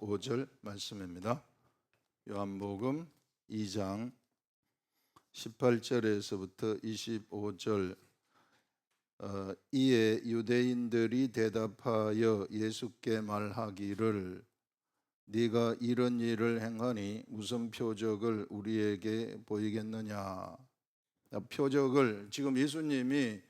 25절 말씀입니다. 요한복음 2장 18절에서부터 25절. 이에 유대인들이 대답하여 예수께 말하기를 네가 이런 일을 행하니 무슨 표적을 우리에게 보이겠느냐. 표적을 지금 예수님이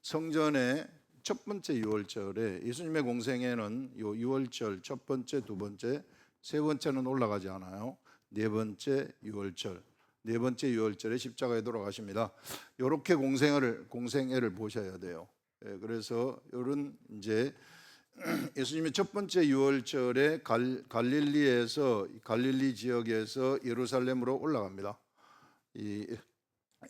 성전의 첫 번째 유월절에, 예수님의 공생애는 요 유월절 첫 번째, 두 번째, 세 번째는 올라가지 않아요. 네 번째 유월절, 네 번째 유월절에 십자가에 돌아가십니다. 이렇게 공생애를 보셔야 돼요. 그래서 이런 이제 예수님이 첫 번째 유월절에 갈릴리 지역에서 예루살렘으로 올라갑니다. 이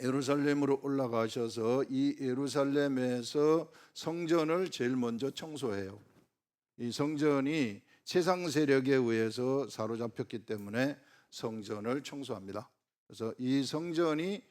예루살렘으로 올라가셔서 이 예루살렘에서 성전을 제일 먼저 청소해요. 이 성전이 세상 세력에 의해서 사로잡혔기 때문에 성전을 청소합니다. 그래서 이 성전을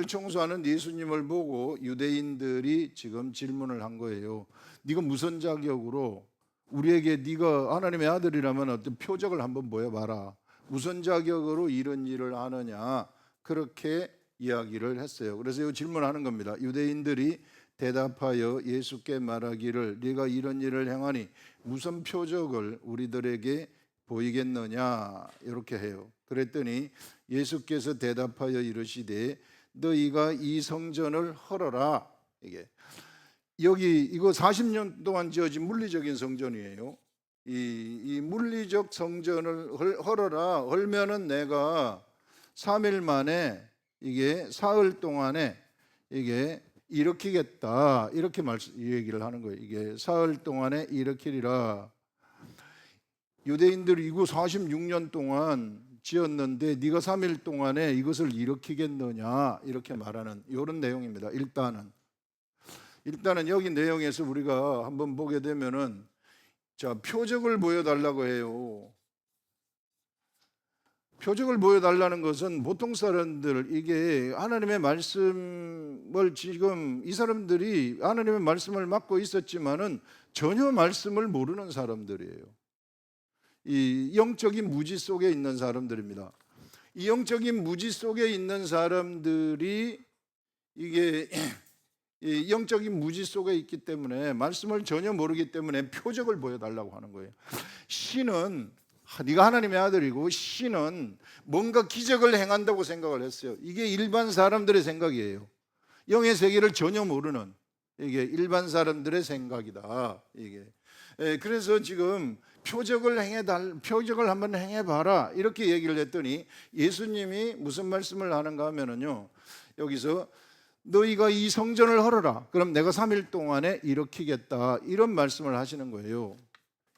청소하는 예수님을 보고 유대인들이 지금 질문을 한 거예요. 네가 무슨 자격으로 우리에게 네가 하나님의 아들이라면 어떤 표적을 한번 보여봐라. 무슨 자격으로 이런 일을 하느냐. 그렇게 이야기를 했어요. 그래서 이 질문하는 겁니다. 유대인들이 대답하여 예수께 말하기를 네가 이런 일을 행하니 무슨 표적을 우리들에게 보이겠느냐 이렇게 해요. 그랬더니 예수께서 대답하여 이르시되 너희가 이 성전을 헐어라. 이거 40년 동안 지어진 물리적인 성전이에요. 이 물리적 성전을 헐어라. 헐면은 내가 3일 만에 이게 사흘 동안에 이게 일으키겠다 이렇게 얘기를 하는 거예요. 이게 사흘 동안에 일으키리라. 유대인들이 이거 46년 동안 지었는데 네가 3일 동안에 이것을 일으키겠느냐 이렇게 말하는 이런 내용입니다. 일단은 여기 내용에서 우리가 한번 보게 되면은 자, 표적을 보여달라고 해요. 표적을 보여달라는 것은 보통 사람들, 이게 하나님의 말씀을 지금 이 사람들이 하나님의 말씀을 맡고 있었지만은 전혀 말씀을 모르는 사람들이에요. 이 영적인 무지 속에 있는 사람들입니다. 이 영적인 무지 속에 있는 사람들이 이게 이 영적인 무지 속에 있기 때문에 말씀을 전혀 모르기 때문에 표적을 보여달라고 하는 거예요. 신은 네가 하나님의 아들이고 신은 뭔가 기적을 행한다고 생각을 했어요. 이게 일반 사람들의 생각이에요. 영의 세계를 전혀 모르는 이게 일반 사람들의 생각이다. 그래서 지금 표적을 한번 행해봐라 이렇게 얘기를 했더니 예수님이 무슨 말씀을 하는가 하면은요, 여기서 너희가 이 성전을 헐어라. 그럼 내가 3일 동안에 일으키겠다 이런 말씀을 하시는 거예요.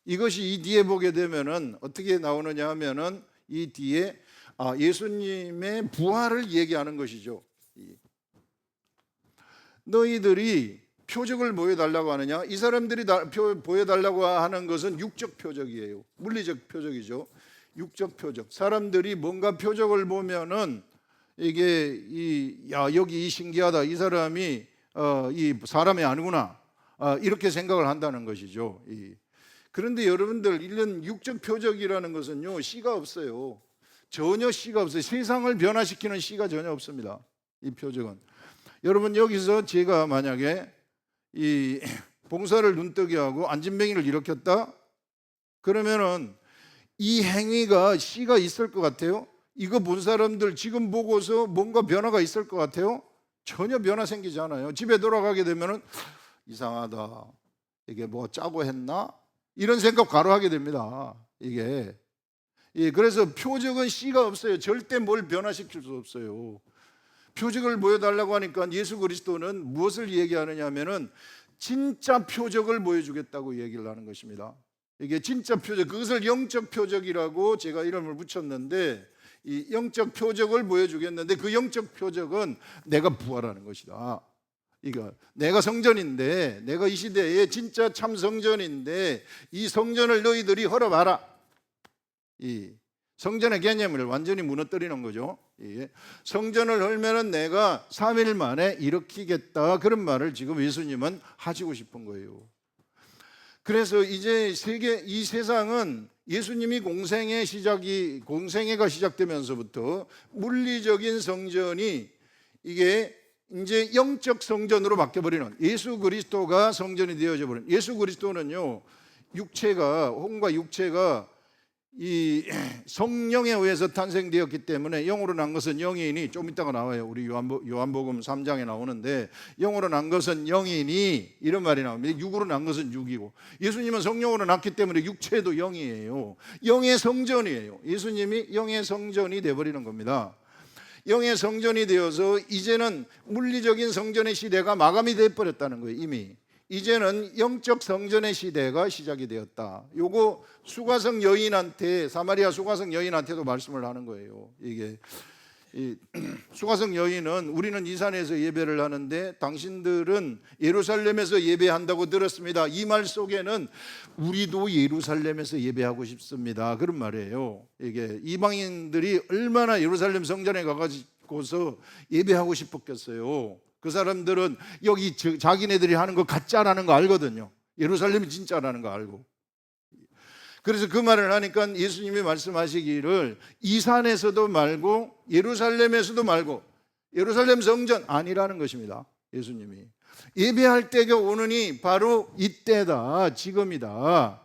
이것이 이 뒤에 보게 되면은 어떻게 나오느냐 하면은 이 뒤에 예수님의 부활을 얘기하는 것이죠. 너희들이 표적을 보여달라고 하느냐? 이 사람들이 보여달라고 하는 것은 육적 표적이에요. 물리적 표적이죠. 육적 표적. 사람들이 뭔가 표적을 보면은 이게 여기 신기하다. 이 사람이 이 사람이 아니구나. 이렇게 생각을 한다는 것이죠. 그런데 여러분들, 이런 육적 표적이라는 것은요, 씨가 없어요. 전혀 씨가 없어요. 세상을 변화시키는 씨가 전혀 없습니다. 이 표적은. 여러분, 여기서 제가 만약에 이 봉사를 눈뜨게 하고 안진뱅이를 일으켰다? 그러면은 이 행위가 씨가 있을 것 같아요? 이거 본 사람들 지금 보고서 뭔가 변화가 있을 것 같아요? 전혀 변화 생기지 않아요. 집에 돌아가게 되면은 이상하다. 이게 뭐 짜고 했나? 이런 생각 바로 하게 됩니다. 그래서 표적은 씨가 없어요. 절대 뭘 변화시킬 수 없어요. 표적을 보여달라고 하니까 예수 그리스도는 무엇을 얘기하느냐 하면은 진짜 표적을 보여주겠다고 얘기를 하는 것입니다. 이게 진짜 표적, 그것을 영적 표적이라고 제가 이름을 붙였는데, 이 영적 표적을 보여주겠는데 그 영적 표적은 내가 부활하는 것이다. 내가 성전인데, 내가 이 시대에 진짜 참 성전인데 이 성전을 너희들이 헐어봐라. 이 성전의 개념을 완전히 무너뜨리는 거죠. 성전을 헐면은 내가 3일 만에 일으키겠다. 그런 말을 지금 예수님은 하시고 싶은 거예요. 그래서 이제 이 세상은 예수님이 공생애가 시작되면서부터 물리적인 성전이 이게 이제 영적 성전으로 바뀌어버리는, 예수 그리스도가 성전이 되어져 버린, 예수 그리스도는요, 혼과 육체가 이 성령에 의해서 탄생되었기 때문에, 영으로 난 것은 영이니, 좀 이따가 나와요. 우리 요한복음 3장에 나오는데, 영으로 난 것은 영이니 이런 말이 나옵니다. 육으로 난 것은 육이고, 예수님은 성령으로 났기 때문에 육체도 영이에요. 영의 성전이에요. 예수님이 영의 성전이 되어버리는 겁니다. 영의 성전이 되어서 이제는 물리적인 성전의 시대가 마감이 되어버렸다는 거예요. 이미 이제는 영적 성전의 시대가 시작이 되었다. 요거 수가성 여인한테, 사마리아 수가성 여인한테도 말씀을 하는 거예요. 이게 수가성 여인은, 우리는 이 산에서 예배를 하는데 당신들은 예루살렘에서 예배한다고 들었습니다. 이 말 속에는 우리도 예루살렘에서 예배하고 싶습니다, 그런 말이에요. 이게 이방인들이 얼마나 예루살렘 성전에 가가지고서 예배하고 싶었겠어요. 그 사람들은 여기 자기네들이 하는 거 가짜라는 거 알거든요. 예루살렘이 진짜라는 거 알고. 그래서 그 말을 하니까 예수님이 말씀하시기를, 이 산에서도 말고 예루살렘에서도 말고 예루살렘 성전 아니라는 것입니다. 예수님이 예배할 때가 오느니 바로 이때다, 지금이다.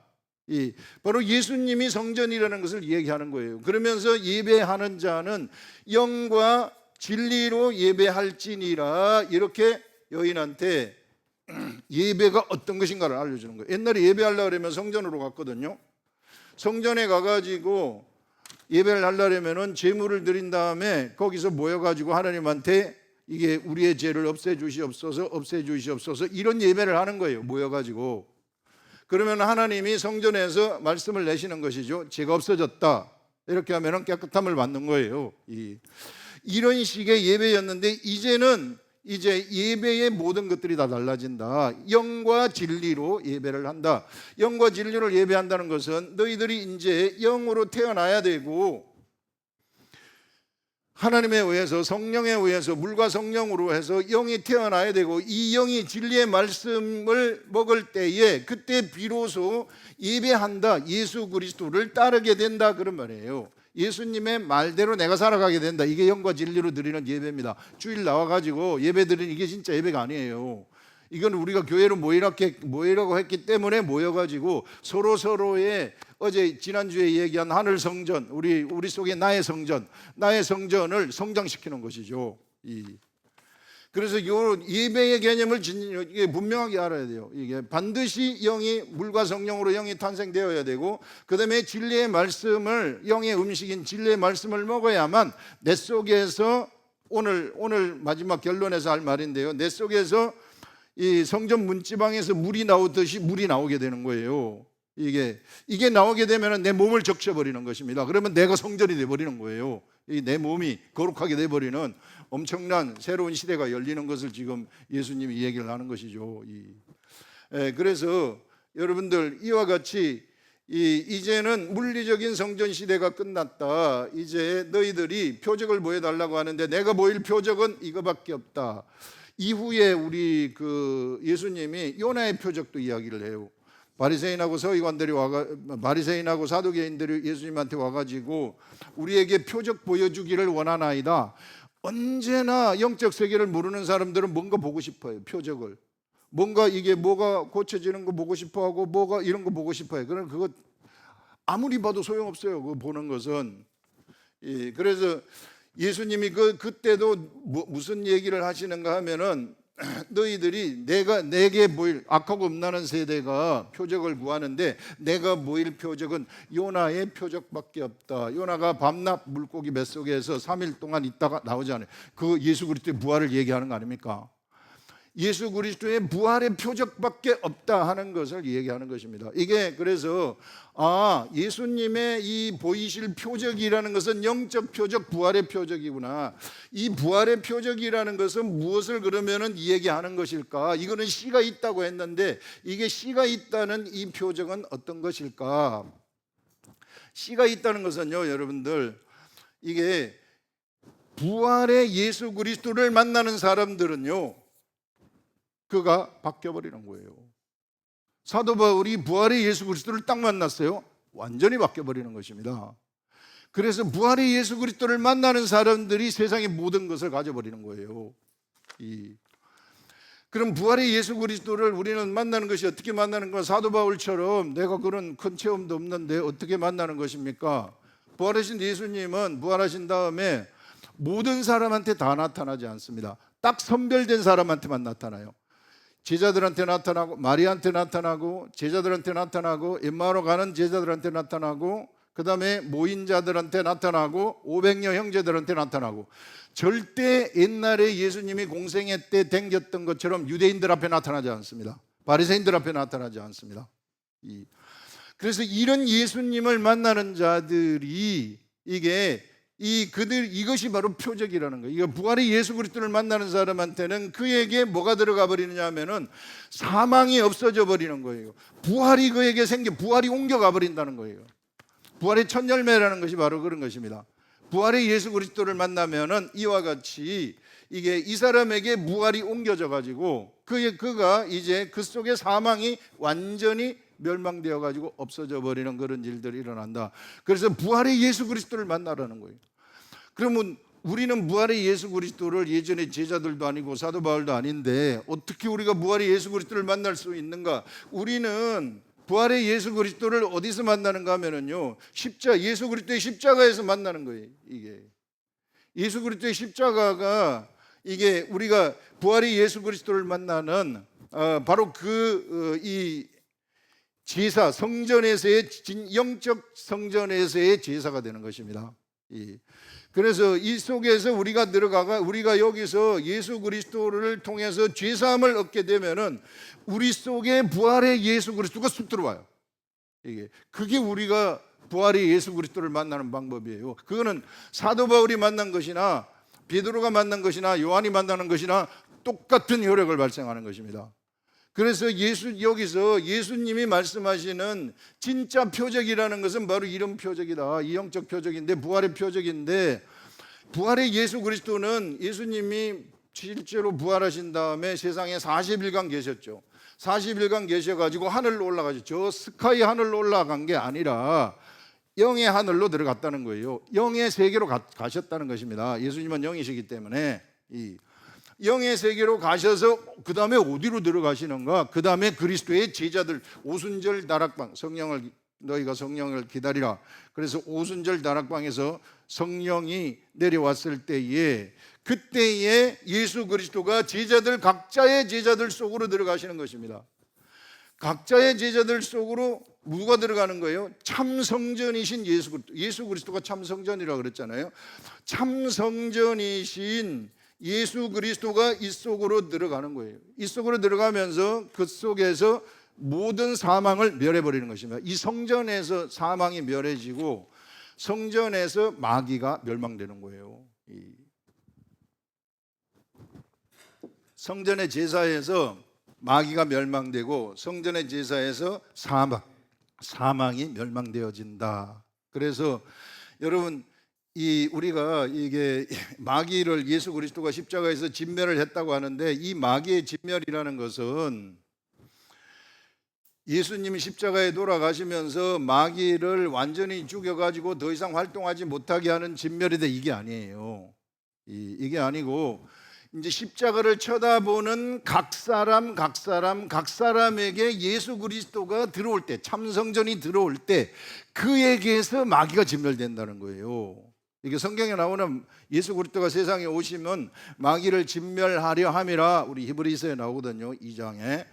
바로 예수님이 성전이라는 것을 얘기하는 거예요. 그러면서 예배하는 자는 영과 진리로 예배할지니라, 이렇게 여인한테 예배가 어떤 것인가를 알려주는 거예요. 옛날에 예배하려고 그러면 성전으로 갔거든요. 성전에 가가지고 예배를 하려면 제물을 드린 다음에 거기서 모여가지고 하나님한테 이게 우리의 죄를 없애주시옵소서 이런 예배를 하는 거예요. 모여가지고. 그러면 하나님이 성전에서 말씀을 내시는 것이죠. 죄가 없어졌다, 이렇게 하면 깨끗함을 받는 거예요. 이런 식의 예배였는데, 이제는 예배의 모든 것들이 다 달라진다. 영과 진리로 예배를 한다. 영과 진리로 예배한다는 것은 너희들이 이제 영으로 태어나야 되고, 하나님에 의해서, 성령에 의해서, 물과 성령으로 해서 영이 태어나야 되고, 이 영이 진리의 말씀을 먹을 때에 그때 비로소 예배한다, 예수 그리스도를 따르게 된다, 그런 말이에요. 예수님의 말대로 내가 살아가게 된다. 이게 영과 진리로 드리는 예배입니다. 주일 나와가지고 예배 드리는 이게 진짜 예배가 아니에요. 이건 우리가 교회로 모이라고 했기 때문에 모여가지고 서로의, 어제 지난주에 얘기한 하늘 성전, 우리 속에 나의 성전을 성장시키는 것이죠. 그래서 이 예배의 개념을 분명하게 알아야 돼요. 이게 반드시 물과 성령으로 영이 탄생되어야 되고, 그 다음에 진리의 말씀을, 영의 음식인 진리의 말씀을 먹어야만 내 속에서, 오늘 마지막 결론에서 할 말인데요, 내 속에서 이 성전 문지방에서 물이 나오듯이 물이 나오게 되는 거예요. 이게 나오게 되면 내 몸을 적셔버리는 것입니다. 그러면 내가 성전이 돼버리는 거예요. 내 몸이 거룩하게 돼버리는 엄청난 새로운 시대가 열리는 것을 지금 예수님이 얘기를 하는 것이죠. 그래서 여러분들, 이와 같이 이제는 물리적인 성전 시대가 끝났다. 이제 너희들이 표적을 보여달라고 하는데, 내가 보일 표적은 이거밖에 없다. 이후에 우리 예수님이 요나의 표적도 이야기를 해요. 바리새인하고 사두개인들이 예수님한테 와가지고 우리에게 표적 보여주기를 원하나이다. 언제나 영적 세계를 모르는 사람들은 뭔가 보고 싶어요. 표적을. 뭐가 고쳐지는 거 보고 싶어하고, 뭐가 이런 거 보고 싶어요. 그럼 그거 아무리 봐도 소용없어요. 그거 보는 것은. 그래서 예수님이 그때도 무슨 얘기를 하시는가 하면은, 너희들이 내게 보일, 악하고 음란한 세대가 표적을 구하는데 내가 보일 표적은 요나의 표적밖에 없다. 요나가 밤낮 물고기 뱃속에서 3일 동안 있다가 나오잖아요. 그 예수 그리스도의 부활을 얘기하는 거 아닙니까? 예수 그리스도의 부활의 표적밖에 없다 하는 것을 얘기하는 것입니다. 이게 그래서 예수님의 이 보이실 표적이라는 것은 영적 표적, 부활의 표적이구나. 이 부활의 표적이라는 것은 무엇을 그러면은 얘기하는 것일까? 이거는 씨가 있다고 했는데, 이게 씨가 있다는 이 표적은 어떤 것일까? 씨가 있다는 것은요, 여러분들, 이게 부활의 예수 그리스도를 만나는 사람들은요, 그가 바뀌어버리는 거예요. 사도 바울이 부활의 예수 그리스도를 딱 만났어요. 완전히 바뀌어 버리는 것입니다. 그래서 부활의 예수 그리스도를 만나는 사람들이 세상의 모든 것을 가져버리는 거예요. 그럼 부활의 예수 그리스도를 우리는 만나는 것이 어떻게 만나는 건, 사도 바울처럼 내가 그런 큰 체험도 없는데 어떻게 만나는 것입니까? 부활하신 예수님은 부활하신 다음에 모든 사람한테 다 나타나지 않습니다. 딱 선별된 사람한테만 나타나요. 제자들한테 나타나고, 마리아한테 나타나고, 제자들한테 나타나고, 엠마오로 가는 제자들한테 나타나고, 그 다음에 모인 자들한테 나타나고, 500여 형제들한테 나타나고, 절대 옛날에 예수님이 공생애 때 댕겼던 것처럼 유대인들 앞에 나타나지 않습니다. 바리새인들 앞에 나타나지 않습니다. 그래서 이런 예수님을 만나는 자들이 이것이 바로 표적이라는 거예요. 이거 부활의 예수 그리스도를 만나는 사람한테는 그에게 뭐가 들어가 버리느냐 하면은 사망이 없어져 버리는 거예요. 부활이 그에게 부활이 옮겨가 버린다는 거예요. 부활의 첫 열매라는 것이 바로 그런 것입니다. 부활의 예수 그리스도를 만나면은 이와 같이 이 사람에게 부활이 옮겨져 가지고 그가 이제 그 속에 사망이 완전히 멸망되어 가지고 없어져 버리는 그런 일들이 일어난다. 그래서 부활의 예수 그리스도를 만나라는 거예요. 그러면 우리는 부활의 예수 그리스도를, 예전에 제자들도 아니고 사도 바울도 아닌데 어떻게 우리가 부활의 예수 그리스도를 만날 수 있는가? 우리는 부활의 예수 그리스도를 어디서 만나는가 하면은요, 예수 그리스도의 십자가에서 만나는 거예요. 이게 예수 그리스도의 십자가가 우리가 부활의 예수 그리스도를 만나는 바로 이 제사, 성전에서의 영적 성전에서의 제사가 되는 것입니다. 그래서 이 속에서 우리가 여기서 예수 그리스도를 통해서 죄사함을 얻게 되면은 우리 속에 부활의 예수 그리스도가 쑥 들어와요. 그게 우리가 부활의 예수 그리스도를 만나는 방법이에요. 그거는 사도 바울이 만난 것이나 베드로가 만난 것이나 요한이 만나는 것이나 똑같은 효력을 발생하는 것입니다. 그래서 여기서 예수님이 말씀하시는 진짜 표적이라는 것은 바로 이런 표적이다. 이 영적 표적인데, 부활의 표적인데, 부활의 예수 그리스도는 예수님이 실제로 부활하신 다음에 세상에 40일간 계셨죠. 40일간 계셔가지고 하늘로 올라가셨죠. 저 스카이 하늘로 올라간 게 아니라 영의 하늘로 들어갔다는 거예요. 영의 세계로 가셨다는 것입니다. 예수님은 영이시기 때문에 영의 세계로 가셔서 그 다음에 어디로 들어가시는가? 그 다음에 그리스도의 제자들, 오순절 다락방, 너희가 성령을 기다리라. 그래서 오순절 다락방에서 성령이 내려왔을 때에, 그때에 예수 그리스도가 각자의 제자들 속으로 들어가시는 것입니다. 각자의 제자들 속으로 누가 들어가는 거예요? 참 성전이신 예수 그리스도가 참 성전이라고 그랬잖아요. 참 성전이신 예수 그리스도가 이 속으로 들어가는 거예요. 이 속으로 들어가면서 그 속에서 모든 사망을 멸해버리는 것입니다. 이 성전에서 사망이 멸해지고 성전에서 마귀가 멸망되는 거예요. 성전의 제사에서 마귀가 멸망되고 성전의 제사에서 사망이 멸망되어진다. 그래서 여러분, 우리가 마귀를 예수 그리스도가 십자가에서 진멸을 했다고 하는데, 이 마귀의 진멸이라는 것은 예수님이 십자가에 돌아가시면서 마귀를 완전히 죽여가지고 더 이상 활동하지 못하게 하는 진멸인데, 이게 아니에요. 이게 아니고, 이제 십자가를 쳐다보는 각 사람에게 예수 그리스도가 들어올 때, 참성전이 들어올 때 그에게서 마귀가 진멸된다는 거예요. 이게 성경에 나오는 예수 그리스도가 세상에 오시면 마귀를 진멸하려 함이라, 우리 히브리서에 나오거든요, 2장에.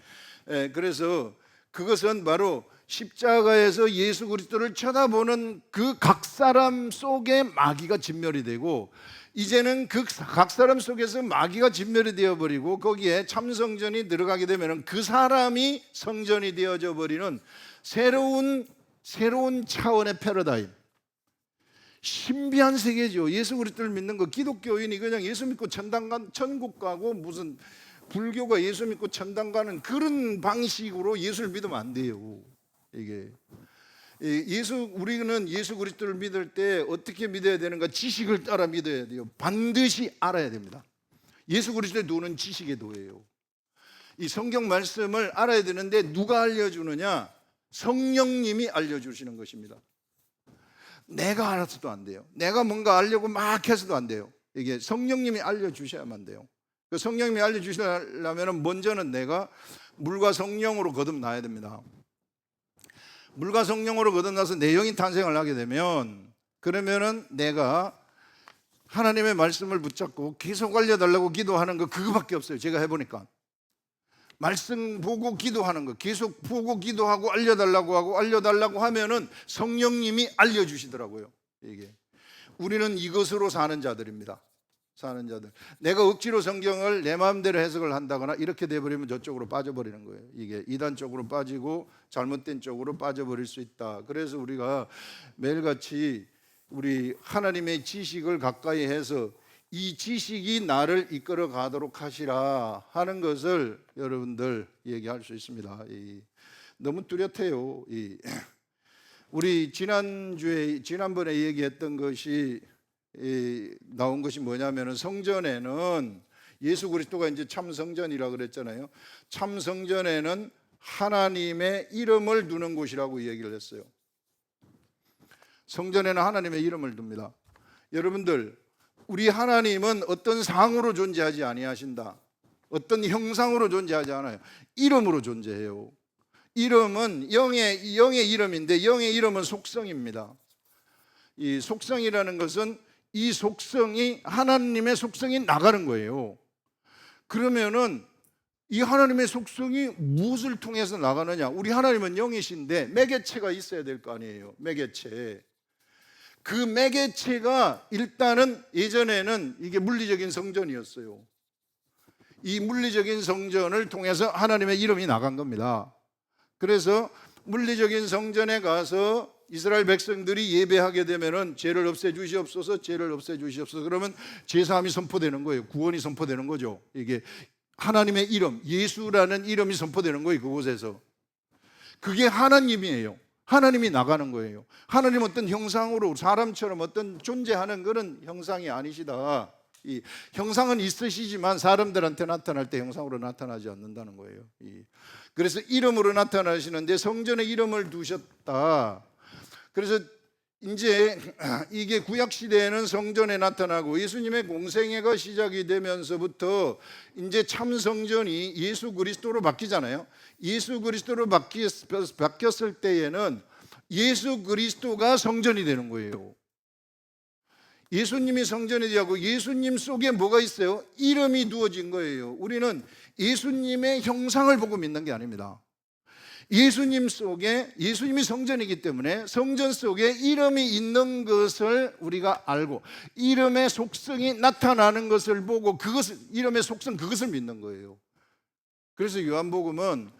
그래서 그것은 바로 십자가에서 예수 그리스도를 쳐다보는 그 각 사람 속에 마귀가 진멸이 되고, 이제는 그 각 사람 속에서 마귀가 진멸이 되어버리고 거기에 참성전이 들어가게 되면 그 사람이 성전이 되어져 버리는 새로운 차원의 패러다임, 신비한 세계죠. 예수 그리스도를 믿는 거, 기독교인이 그냥 예수 믿고 천국 가고, 무슨 불교가 예수 믿고 천당 가는 그런 방식으로 예수를 믿으면 안 돼요. 우리는 예수 그리스도를 믿을 때 어떻게 믿어야 되는가? 지식을 따라 믿어야 돼요. 반드시 알아야 됩니다. 예수 그리스도의 도는 지식의 도예요. 이 성경 말씀을 알아야 되는데 누가 알려주느냐? 성령님이 알려주시는 것입니다. 내가 알아서도 안 돼요. 내가 뭔가 알려고 막 해서도 안 돼요. 이게 성령님이 알려주셔야만 돼요. 그 성령님이 알려주시려면 먼저는 내가 물과 성령으로 거듭나야 됩니다. 물과 성령으로 거듭나서 내 영이 탄생을 하게 되면, 그러면은 내가 하나님의 말씀을 붙잡고 계속 알려달라고 기도하는 거, 그거밖에 없어요. 제가 해보니까 말씀 보고 기도하는 거, 계속 보고 기도하고 알려달라고 하고, 알려달라고 하면은 성령님이 알려주시더라고요. 이게 우리는 이것으로 사는 자들입니다. 사는 자들. 내가 억지로 성경을 내 마음대로 해석을 한다거나 이렇게 돼버리면 저쪽으로 빠져버리는 거예요. 이게 이단 쪽으로 빠지고 잘못된 쪽으로 빠져버릴 수 있다. 그래서 우리가 매일같이 우리 하나님의 지식을 가까이 해서 이 지식이 나를 이끌어 가도록 하시라 하는 것을 여러분들 얘기할 수 있습니다. 너무 뚜렷해요. 우리 지난번에 얘기했던 것이 나온 것이 뭐냐면은, 성전에는 예수 그리스도가 이제 참 성전이라 그랬잖아요. 참 성전에는 하나님의 이름을 두는 곳이라고 얘기를 했어요. 성전에는 하나님의 이름을 둡니다. 여러분들, 우리 하나님은 어떤 상으로 존재하지 아니하신다. 어떤 형상으로 존재하지 않아요. 이름으로 존재해요. 이름은 영의 이름인데, 영의 이름은 속성입니다. 이 속성이라는 것은 이 속성이, 하나님의 속성이 나가는 거예요. 그러면은 이 하나님의 속성이 무엇을 통해서 나가느냐? 우리 하나님은 영이신데 매개체가 있어야 될 거 아니에요. 매개체. 그 매개체가 일단은 예전에는 이게 물리적인 성전이었어요. 이 물리적인 성전을 통해서 하나님의 이름이 나간 겁니다. 그래서 물리적인 성전에 가서 이스라엘 백성들이 예배하게 되면은 죄를 없애주시옵소서, 죄를 없애주시옵소서. 그러면 제사함이 선포되는 거예요. 구원이 선포되는 거죠. 이게 하나님의 이름, 예수라는 이름이 선포되는 거예요. 그곳에서. 그게 하나님이에요. 하나님이 나가는 거예요. 하나님 어떤 형상으로 사람처럼 어떤 존재하는 그런 형상이 아니시다. 이 형상은 있으시지만 사람들한테 나타날 때 형상으로 나타나지 않는다는 거예요. 그래서 이름으로 나타나시는데 성전에 이름을 두셨다. 그래서 이제 이게 구약 시대에는 성전에 나타나고 예수님의 공생애가 시작이 되면서부터 이제 참 성전이 예수 그리스도로 바뀌잖아요. 예수 그리스도로 바뀌었을 때에는 예수 그리스도가 성전이 되는 거예요. 예수님이 성전이 되고 예수님 속에 뭐가 있어요? 이름이 두어진 거예요. 우리는 예수님의 형상을 보고 믿는 게 아닙니다. 예수님 속에, 예수님이 성전이기 때문에 성전 속에 이름이 있는 것을 우리가 알고 이름의 속성이 나타나는 것을 보고 그것을, 이름의 속성, 그것을 믿는 거예요. 그래서 요한복음은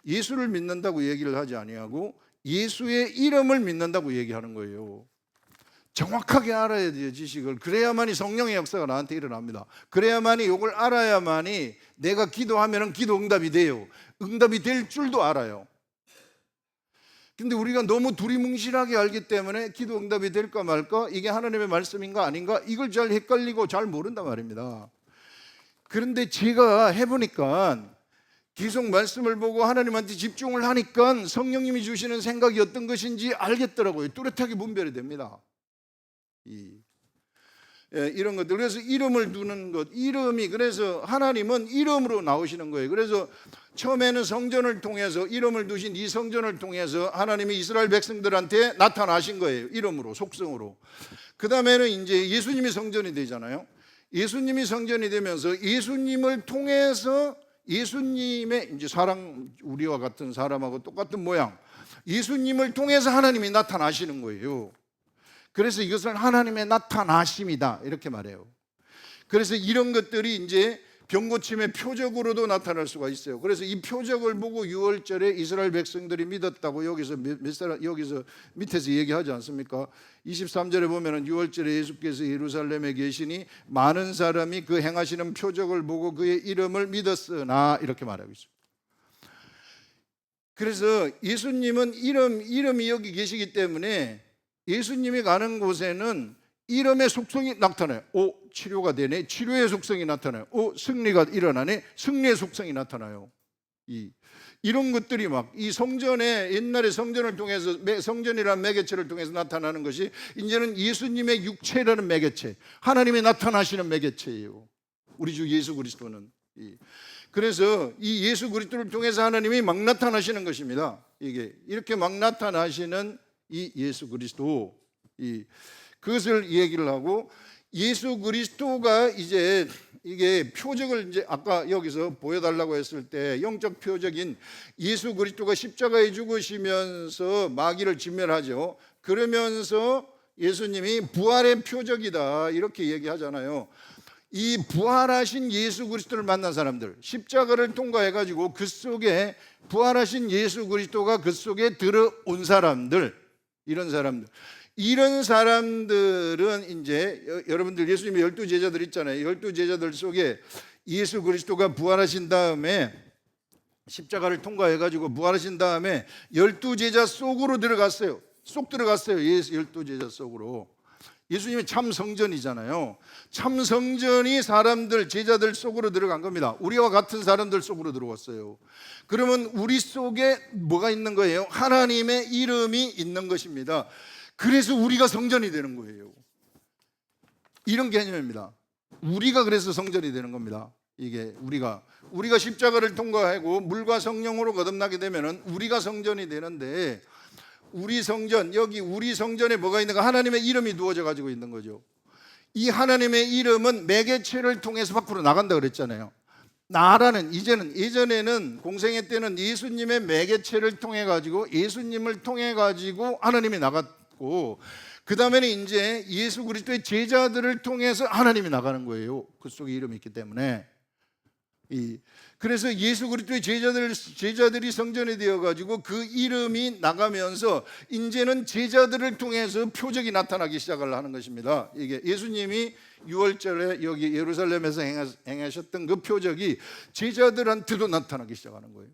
예수를 믿는다고 얘기를 하지 아니하고 예수의 이름을 믿는다고 얘기하는 거예요. 정확하게 알아야 돼요, 지식을. 그래야만이 성령의 역사가 나한테 일어납니다. 그래야만이 이걸 알아야만이 내가 기도하면 기도 응답이 돼요. 응답이 될 줄도 알아요. 근데 우리가 너무 두리뭉실하게 알기 때문에 기도 응답이 될까 말까, 이게 하나님의 말씀인가 아닌가, 이걸 잘 헷갈리고 잘 모른단 말입니다. 그런데 제가 해보니까 계속 말씀을 보고 하나님한테 집중을 하니까 성령님이 주시는 생각이 어떤 것인지 알겠더라고요. 뚜렷하게 분별이 됩니다. 이런 것들. 그래서 이름을 두는 것, 이름이, 그래서 하나님은 이름으로 나오시는 거예요. 그래서 처음에는 성전을 통해서, 이름을 두신 이 성전을 통해서 하나님이 이스라엘 백성들한테 나타나신 거예요. 이름으로, 속성으로. 그 다음에는 이제 예수님이 성전이 되잖아요. 예수님이 성전이 되면서 예수님을 통해서 예수님의 이제 사람, 우리와 같은 사람하고 똑같은 모양, 예수님을 통해서 하나님이 나타나시는 거예요. 그래서 이것은 하나님의 나타나심이다, 이렇게 말해요. 그래서 이런 것들이 이제 병고침의 표적으로도 나타날 수가 있어요. 그래서 이 표적을 보고 유월절에 이스라엘 백성들이 믿었다고 여기서 밑에서 얘기하지 않습니까? 23절에 보면은 유월절에 예수께서 예루살렘에 계시니 많은 사람이 그 행하시는 표적을 보고 그의 이름을 믿었으나, 이렇게 말하고 있어요. 그래서 예수님은 이름이 여기 계시기 때문에 예수님이 가는 곳에는 이름의 속성이 나타나요. 치료가 되네. 치료의 속성이 나타나요. 승리가 일어나네. 승리의 속성이 나타나요. 이런 것들이 막 이 성전에 옛날에 성전을 통해서 성전이라는 매개체를 통해서 나타나는 것이 이제는 예수님의 육체라는 매개체, 하나님이 나타나시는 매개체예요. 우리 주 예수 그리스도는. 그래서 이 예수 그리스도를 통해서 하나님이 막 나타나시는 것입니다. 이게 이렇게 막 나타나시는 이 예수 그리스도, 그것을 얘기를 하고, 예수 그리스도가 이제 이게 표적을 이제 아까 여기서 보여달라고 했을 때 영적 표적인 예수 그리스도가 십자가에 죽으시면서 마귀를 진멸하죠. 그러면서 예수님이 부활의 표적이다 이렇게 얘기하잖아요. 이 부활하신 예수 그리스도를 만난 사람들, 십자가를 통과해가지고 그 속에 부활하신 예수 그리스도가 그 속에 들어온 사람들, 이런 사람들은 이제 여러분들 예수님의 12제자들 있잖아요. 12제자들 속에 예수 그리스도가 부활하신 다음에 십자가를 통과해가지고 부활하신 다음에 12제자 속으로 들어갔어요. 쏙 들어갔어요. 12제자 속으로. 예수님이 참 성전이잖아요. 참 성전이 사람들, 제자들 속으로 들어간 겁니다. 우리와 같은 사람들 속으로 들어왔어요. 그러면 우리 속에 뭐가 있는 거예요? 하나님의 이름이 있는 것입니다. 그래서 우리가 성전이 되는 거예요. 이런 개념입니다. 우리가 그래서 성전이 되는 겁니다. 이게 우리가 십자가를 통과하고 물과 성령으로 거듭나게 되면은 우리가 성전이 되는데, 우리 성전, 여기 우리 성전에 뭐가 있는가? 하나님의 이름이 누워져 가지고 있는 거죠. 이 하나님의 이름은 매개체를 통해서 밖으로 나간다 그랬잖아요. 나라는 예전에는 공생애 때는 예수님의 매개체를 통해 가지고, 예수님을 통해 가지고 하나님이 나갔고, 그 다음에는 이제 예수 그리스도의 제자들을 통해서 하나님이 나가는 거예요. 그 속에 이름이 있기 때문에. 그래서 예수 그리스도의 제자들이 성전이 되어가지고 그 이름이 나가면서 이제는 제자들을 통해서 표적이 나타나기 시작을 하는 것입니다. 이게 예수님이 6월절에 여기 예루살렘에서 행하셨던 그 표적이 제자들한테도 나타나기 시작하는 거예요.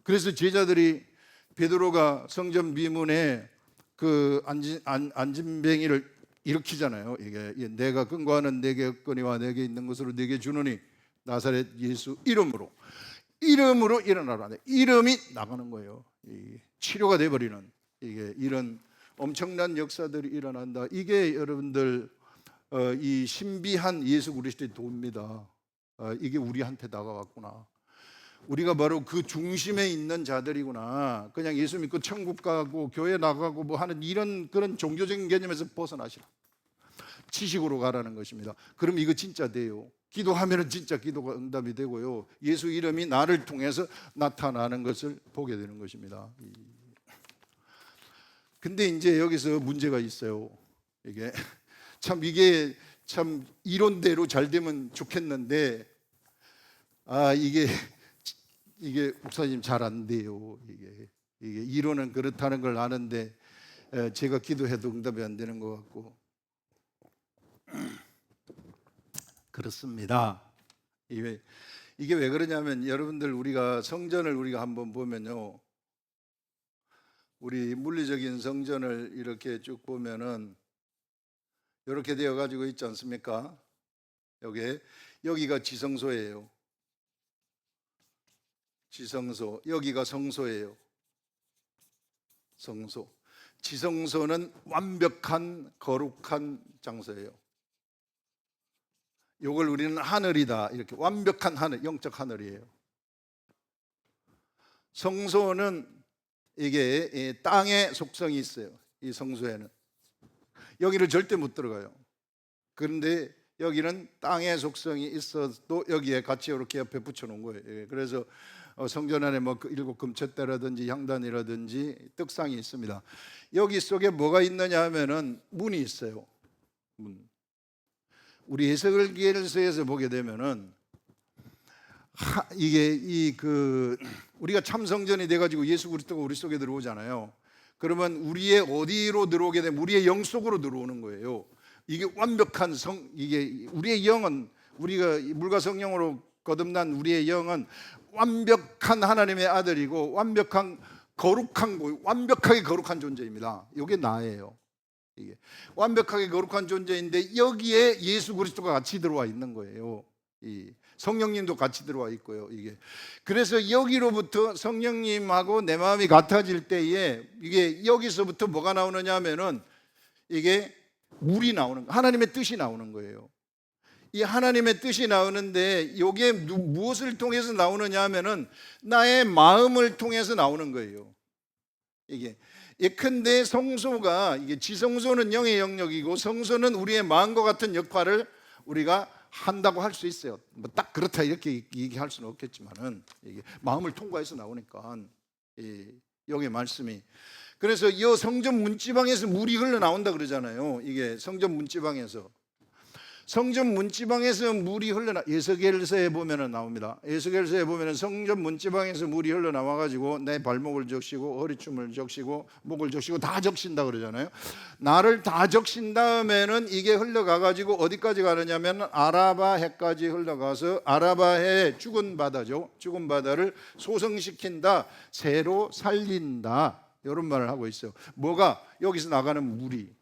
그래서 제자들이 베드로가 성전 미문에 그 안진뱅이를 일으키잖아요. 이게 내가 근거하는 내게 없거니와 내게 있는 것으로 내게 주노니 나사렛 예수 이름으로 일어나라. 이름이 나가는 거예요. 치료가 돼버리는, 이게 이런 엄청난 역사들이 일어난다. 이게 여러분들 이 신비한 예수 그리스도의 도입니다. 이게 우리한테 다가왔구나. 우리가 바로 그 중심에 있는 자들이구나. 그냥 예수 믿고 천국 가고 교회 나가고 뭐 하는 이런 그런 종교적인 개념에서 벗어나시라. 지식으로 가라는 것입니다. 그럼 이거 진짜 돼요. 기도하면은 진짜 기도가 응답이 되고요. 예수 이름이 나를 통해서 나타나는 것을 보게 되는 것입니다. 근데 이제 여기서 문제가 있어요. 이게 참 이론대로 잘 되면 좋겠는데, 이게 목사님 잘 안 돼요. 이게 이론은 그렇다는 걸 아는데 제가 기도해도 응답이 안 되는 것 같고 그렇습니다. 이게 왜 그러냐면, 여러분들 우리가 성전을 우리가 한번 보면요, 우리 물리적인 성전을 이렇게 쭉 보면은 이렇게 되어 가지고 있지 않습니까? 여기가 지성소예요. 지성소, 여기가 성소예요. 성소. 지성소는 완벽한 거룩한 장소예요. 이걸 우리는 하늘이다, 이렇게 완벽한 하늘, 영적 하늘이에요. 성소는 이게 땅의 속성이 있어요. 이 성소에는 여기를 절대 못 들어가요. 그런데 여기는 땅의 속성이 있어도 여기에 같이 이렇게 옆에 붙여놓은 거예요. 그래서 성전 안에 뭐 일곱 금텟대라든지 향단이라든지 떡상이 있습니다. 여기 속에 뭐가 있느냐 하면은 문이 있어요. 문. 우리 에스겔서에서 보게 되면은 우리가 참 성전이 돼가지고 예수 그리스도가 우리 속에 들어오잖아요. 그러면 우리의 어디로 들어오게 되면 우리의 영 속으로 들어오는 거예요. 이게 완벽한 이게 우리의 영은, 우리가 물과 성령으로 거듭난 우리의 영은 완벽한 하나님의 아들이고 완벽하게 거룩한 존재입니다. 이게 나예요. 이게 완벽하게 거룩한 존재인데 여기에 예수 그리스도가 같이 들어와 있는 거예요. 성령님도 같이 들어와 있고요. 이게 그래서 여기로부터 성령님하고 내 마음이 같아질 때에 이게 여기서부터 뭐가 나오느냐 하면은 이게 물이 나오는, 하나님의 뜻이 나오는 거예요. 이 하나님의 뜻이 나오는데 이게 무엇을 통해서 나오느냐 하면은 나의 마음을 통해서 나오는 거예요. 이게 예컨대 성소가, 이게 지성소는 영의 영역이고 성소는 우리의 마음과 같은 역할을 우리가 한다고 할 수 있어요. 뭐 딱 그렇다 이렇게 얘기할 수는 없겠지만은 이게 마음을 통과해서 나오니까 이 여기 말씀이, 그래서 이 성전 문지방에서 물이 흘러나온다 그러잖아요. 이게 성전 문지방에서, 성전 문지방에서 물이 에스겔서에 보면은 나옵니다. 에스겔서에 보면은 성전 문지방에서 물이 흘러나와 가지고 내 발목을 적시고 허리춤을 적시고 목을 적시고 다 적신다 그러잖아요. 나를 다 적신 다음에는 이게 흘러가 가지고 어디까지 가느냐면 아라바해까지 흘러가서 아라바해, 죽은 바다죠. 죽은 바다를 소성시킨다, 새로 살린다, 이런 말을 하고 있어요. 뭐가? 여기서 나가는 물이.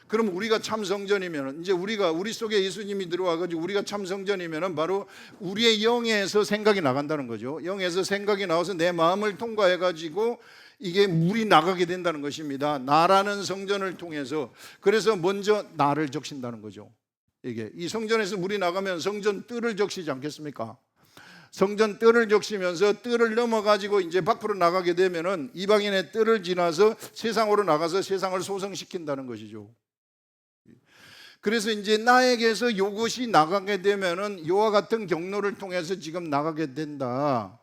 그럼 우리가 참 성전이면, 이제 우리 속에 예수님이 들어와가지고 우리가 참 성전이면 바로 우리의 영에서 생각이 나간다는 거죠. 영에서 생각이 나와서 내 마음을 통과해가지고 이게 물이 나가게 된다는 것입니다. 나라는 성전을 통해서. 그래서 먼저 나를 적신다는 거죠. 이게 이 성전에서 물이 나가면 성전 뜰을 적시지 않겠습니까? 성전 뜰을 적시면서 뜰을 넘어가지고 이제 밖으로 나가게 되면은 이방인의 뜰을 지나서 세상으로 나가서 세상을 소성시킨다는 것이죠. 그래서 이제 나에게서 이것이 나가게 되면은 이와 같은 경로를 통해서 지금 나가게 된다.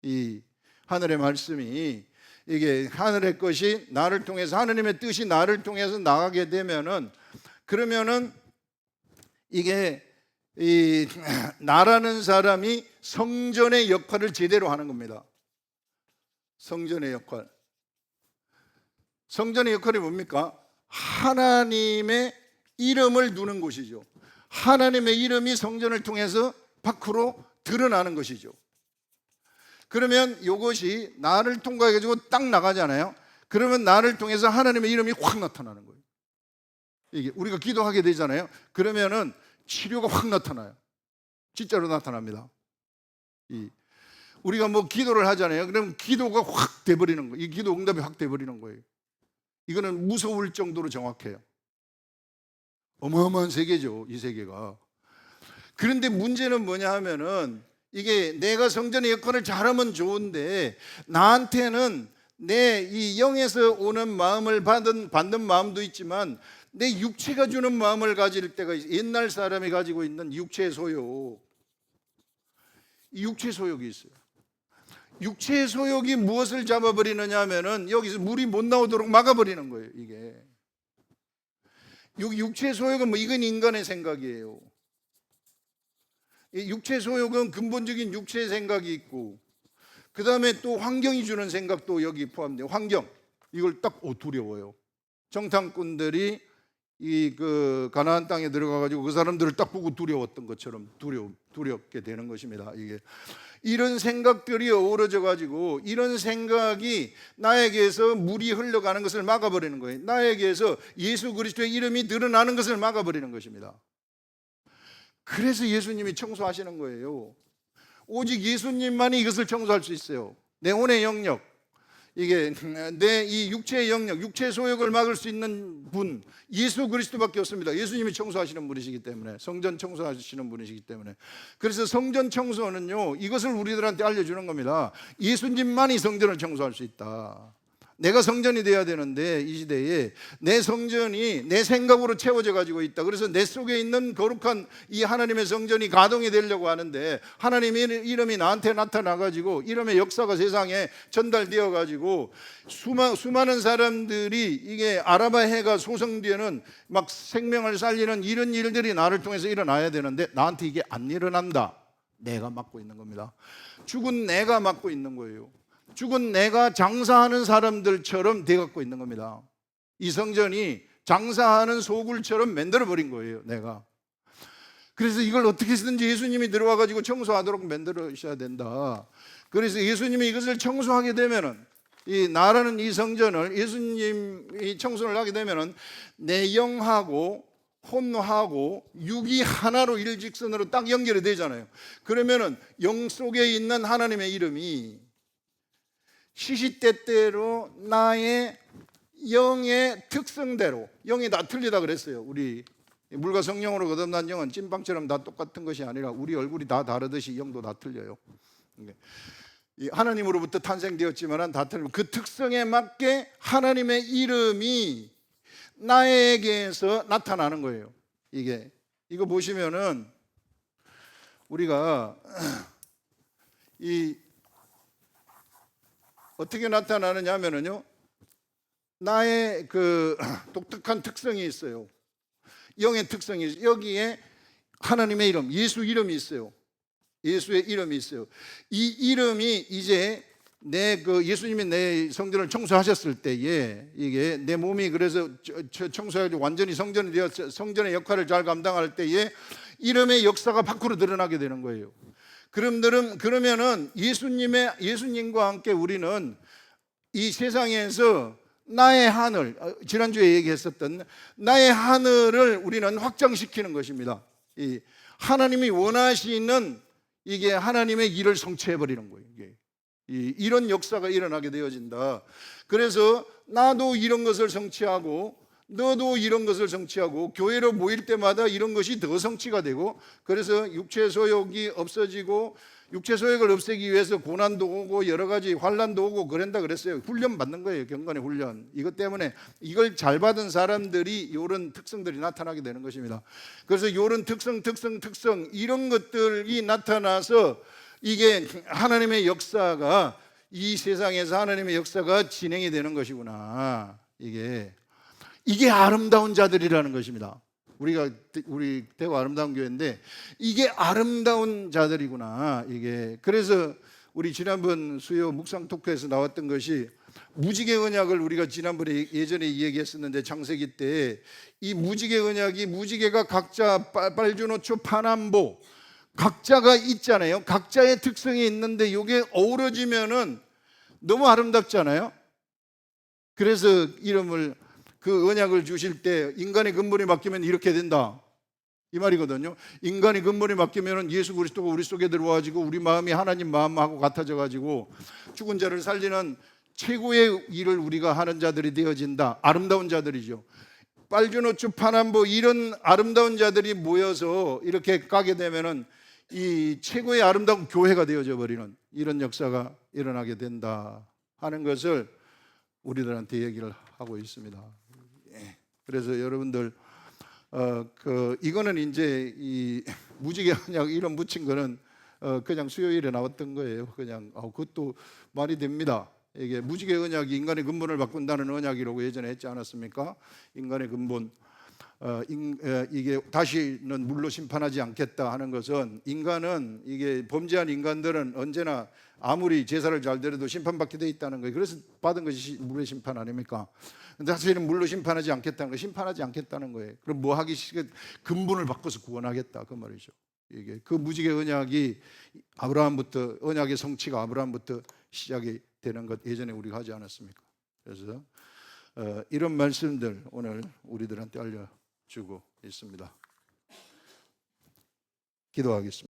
이 하늘의 말씀이, 이게 하늘의 것이 나를 통해서, 하느님의 뜻이 나를 통해서 나가게 되면은, 그러면은 이게 이 나라는 사람이 성전의 역할을 제대로 하는 겁니다. 성전의 역할. 성전의 역할이 뭡니까? 하나님의 이름을 두는 곳이죠. 하나님의 이름이 성전을 통해서 밖으로 드러나는 것이죠. 그러면 이것이 나를 통과해가지고 딱 나가잖아요. 그러면 나를 통해서 하나님의 이름이 확 나타나는 거예요. 이게 우리가 기도하게 되잖아요. 그러면은 치료가 확 나타나요. 진짜로 나타납니다. 우리가 뭐 기도를 하잖아요. 그러면 기도가 확 돼버리는 거예요. 이 기도 응답이 확 돼버리는 거예요. 이거는 무서울 정도로 정확해요. 어마어마한 세계죠, 이 세계가. 그런데 문제는 뭐냐 하면은 이게 내가 성전의 역할을 잘하면 좋은데 나한테는 내 이 영에서 오는 마음을 받는 마음도 있지만 내 육체가 주는 마음을 가질 때가 있어요. 옛날 사람이 가지고 있는 육체의 소욕, 이 육체의 소욕이 있어요. 육체의 소욕이 무엇을 잡아버리느냐 하면은 여기서 물이 못 나오도록 막아버리는 거예요. 이게 육체의 소욕은 뭐 이건 인간의 생각이에요. 육체의 소욕은 근본적인 육체의 생각이 있고, 그 다음에 또 환경이 주는 생각도 여기 포함돼요. 환경, 이걸 딱 두려워요. 정탐꾼들이 가나안 땅에 들어가가지고 그 사람들을 딱 보고 두려웠던 것처럼 두렵게 되는 것입니다. 이게 이런 생각들이 어우러져 가지고 이런 생각이 나에게서 물이 흘러가는 것을 막아버리는 거예요. 나에게서 예수 그리스도의 이름이 드러나는 것을 막아버리는 것입니다. 그래서 예수님이 청소하시는 거예요. 오직 예수님만이 이것을 청소할 수 있어요. 내 혼의 영역, 이게 내 이 육체의 영역, 육체의 소욕을 막을 수 있는 분, 예수 그리스도밖에 없습니다. 예수님이 청소하시는 분이시기 때문에, 성전 청소하시는 분이시기 때문에. 그래서 성전 청소는요, 이것을 우리들한테 알려주는 겁니다. 예수님만이 성전을 청소할 수 있다. 내가 성전이 돼야 되는데 이 시대에 내 성전이 내 생각으로 채워져 가지고 있다. 그래서 내 속에 있는 거룩한 이 하나님의 성전이 가동이 되려고 하는데 하나님의 이름이 나한테 나타나 가지고 이름의 역사가 세상에 전달되어 가지고 수많은 사람들이 이게 아라바해가 소성되는 막 생명을 살리는 이런 일들이 나를 통해서 일어나야 되는데 나한테 이게 안 일어난다. 내가 맡고 있는 겁니다. 죽은 내가 맡고 있는 거예요. 죽은 내가 장사하는 사람들처럼 돼갖고 있는 겁니다. 이 성전이 장사하는 소굴처럼 만들어버린 거예요, 내가. 그래서 이걸 어떻게 쓰든지 예수님이 들어와가지고 청소하도록 만들어셔야 된다. 그래서 예수님이 이것을 청소하게 되면은, 이 나라는 이 성전을 예수님이 청소를 하게 되면은 내 영하고 혼하고 육이 하나로 일직선으로 딱 연결이 되잖아요. 그러면은 영 속에 있는 하나님의 이름이 시시때때로 나의 영의 특성대로, 영이 다 틀리다 그랬어요. 우리 물과 성령으로 거듭난 영은 찐빵처럼 다 똑같은 것이 아니라 우리 얼굴이 다 다르듯이 영도 다 틀려요. 하나님으로부터 탄생되었지만 다 틀리고 그 특성에 맞게 하나님의 이름이 나에게서 나타나는 거예요. 이거 보시면은 우리가 어떻게 나타나느냐 하면은요, 나의 그 독특한 특성이 있어요. 영의 특성이 있어요. 여기에 하나님의 이름, 예수 이름이 있어요. 예수의 이름이 있어요. 이 이름이 이제 예수님이 내 성전을 청소하셨을 때에 이게 내 몸이 그래서 청소해서 완전히 성전이 되어 성전의 역할을 잘 감당할 때에 이름의 역사가 밖으로 드러나게 되는 거예요. 그러면은 예수님과 함께 우리는 이 세상에서 나의 하늘, 지난주에 얘기했었던 나의 하늘을 우리는 확장시키는 것입니다. 하나님이 원하시는 이게 하나님의 일을 성취해버리는 거예요. 이런 역사가 일어나게 되어진다. 그래서 나도 이런 것을 성취하고 너도 이런 것을 성취하고 교회로 모일 때마다 이런 것이 더 성취가 되고, 그래서 육체 소욕이 없어지고 육체 소욕을 없애기 위해서 고난도 오고 여러 가지 환난도 오고 그런다 그랬어요. 훈련 받는 거예요. 경건의 훈련. 이것 때문에 이걸 잘 받은 사람들이 이런 특성들이 나타나게 되는 것입니다. 그래서 이런 특성 이런 것들이 나타나서 이게 하나님의 역사가 이 세상에서 하나님의 역사가 진행이 되는 것이구나. 이게 아름다운 자들이라는 것입니다. 우리 대구 아름다운 교회인데 이게 아름다운 자들이구나. 그래서 우리 지난번 수요 묵상 토크에서 나왔던 것이 무지개 언약을 우리가 지난번에 예전에 얘기했었는데, 창세기 때 이 무지개가 각자 빨주노초 파남보 각자가 있잖아요. 각자의 특성이 있는데 이게 어우러지면은 너무 아름답잖아요. 그래서 그 언약을 주실 때 인간의 근본이 바뀌면 이렇게 된다, 이 말이거든요. 인간의 근본이 바뀌면 예수 그리스도가 우리 속에 들어와가지고 우리 마음이 하나님 마음하고 같아져 가지고 죽은 자를 살리는 최고의 일을 우리가 하는 자들이 되어진다. 아름다운 자들이죠. 빨주노초 파남보 이런 아름다운 자들이 모여서 이렇게 가게 되면은 이 최고의 아름다운 교회가 되어져 버리는 이런 역사가 일어나게 된다 하는 것을 우리들한테 얘기를 하고 있습니다. 그래서 여러분들 이거는 이제 이 무지개 언약 이름 붙인 거는 그냥 수요일에 나왔던 거예요. 그냥 그것도 말이 됩니다. 이게 무지개 언약이 인간의 근본을 바꾼다는 언약이라고 예전에 했지 않았습니까? 인간의 근본, 이게 다시는 물로 심판하지 않겠다 하는 것은, 인간은 이게 범죄한 인간들은 언제나 아무리 제사를 잘 드려도 심판받게 돼 있다는 거예요. 그래서 받은 것이 물의 심판 아닙니까? 근데 사실은 물로 심판하지 않겠다는 거, 심판하지 않겠다는 거예요. 그럼 뭐 하기 싫게 근본을 바꿔서 구원하겠다 그 말이죠. 그 무지개 언약이 아브라함부터, 언약의 성취가 아브라함부터 시작이 되는 것 예전에 우리가 하지 않았습니까? 그래서 이런 말씀들 오늘 우리들한테 알려주고 있습니다. 기도하겠습니다.